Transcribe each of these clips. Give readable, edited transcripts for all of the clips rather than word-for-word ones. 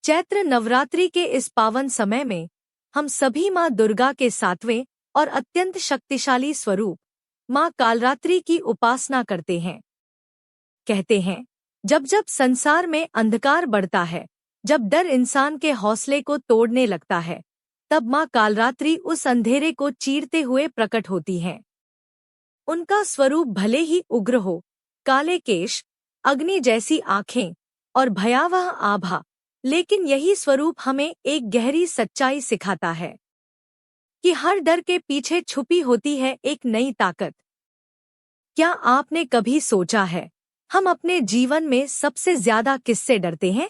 चैत्र नवरात्रि के इस पावन समय में हम सभी माँ दुर्गा के सातवें और अत्यंत शक्तिशाली स्वरूप माँ कालरात्रि की उपासना करते हैं। कहते हैं, जब जब संसार में अंधकार बढ़ता है, जब डर इंसान के हौसले को तोड़ने लगता है, तब माँ कालरात्रि उस अंधेरे को चीरते हुए प्रकट होती हैं। उनका स्वरूप भले ही उग्र हो, काले केश, अग्नि जैसी आंखें और भयावह आभा, लेकिन यही स्वरूप हमें एक गहरी सच्चाई सिखाता है कि हर डर के पीछे छुपी होती है एक नई ताकत। क्या आपने कभी सोचा है, हम अपने जीवन में सबसे ज्यादा किससे डरते हैं?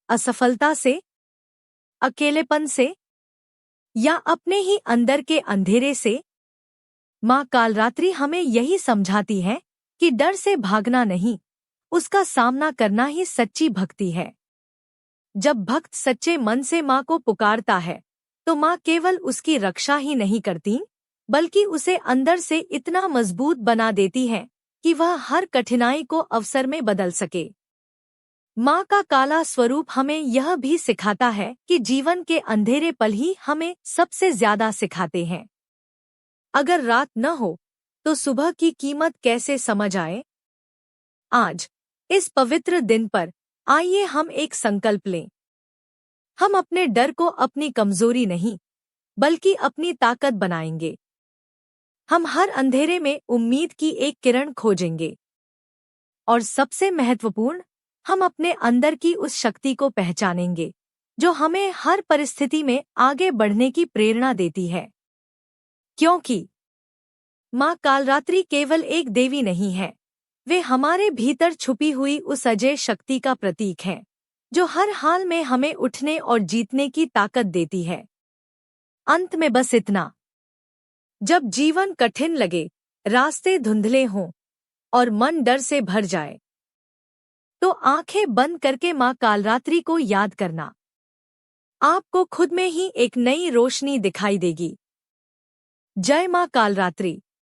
असफलता से, अकेलेपन से, या अपने ही अंदर के अंधेरे से? माँ कालरात्रि हमें यही समझाती है कि डर से भागना नहीं, उसका सामना करना ही सच्ची भक्ति है। जब भक्त सच्चे मन से माँ को पुकारता है, तो माँ केवल उसकी रक्षा ही नहीं करती, बल्कि उसे अंदर से इतना मजबूत बना देती है कि वह हर कठिनाई को अवसर में बदल सके। माँ का काला स्वरूप हमें यह भी सिखाता है कि जीवन के अंधेरे पल ही हमें सबसे ज्यादा सिखाते हैं। अगर रात न हो तो सुबह की कीमत कैसे समझ आए? आज इस पवित्र दिन पर आइए हम एक संकल्प लें। हम अपने डर को अपनी कमजोरी नहीं, बल्कि अपनी ताकत बनाएंगे। हम हर अंधेरे में उम्मीद की एक किरण खोजेंगे। और सबसे महत्वपूर्ण, हम अपने अंदर की उस शक्ति को पहचानेंगे जो हमें हर परिस्थिति में आगे बढ़ने की प्रेरणा देती है। क्योंकि माँ कालरात्रि केवल एक देवी नहीं है, वे हमारे भीतर छुपी हुई उस अजय शक्ति का प्रतीक है जो हर हाल में हमें उठने और जीतने की ताकत देती है। अंत में बस इतना, जब जीवन कठिन लगे, रास्ते धुंधले हों और मन डर से भर जाए, तो आंखें बंद करके माँ कालरात्रि को याद करना। आपको खुद में ही एक नई रोशनी दिखाई देगी। जय माँ कालरात्रि।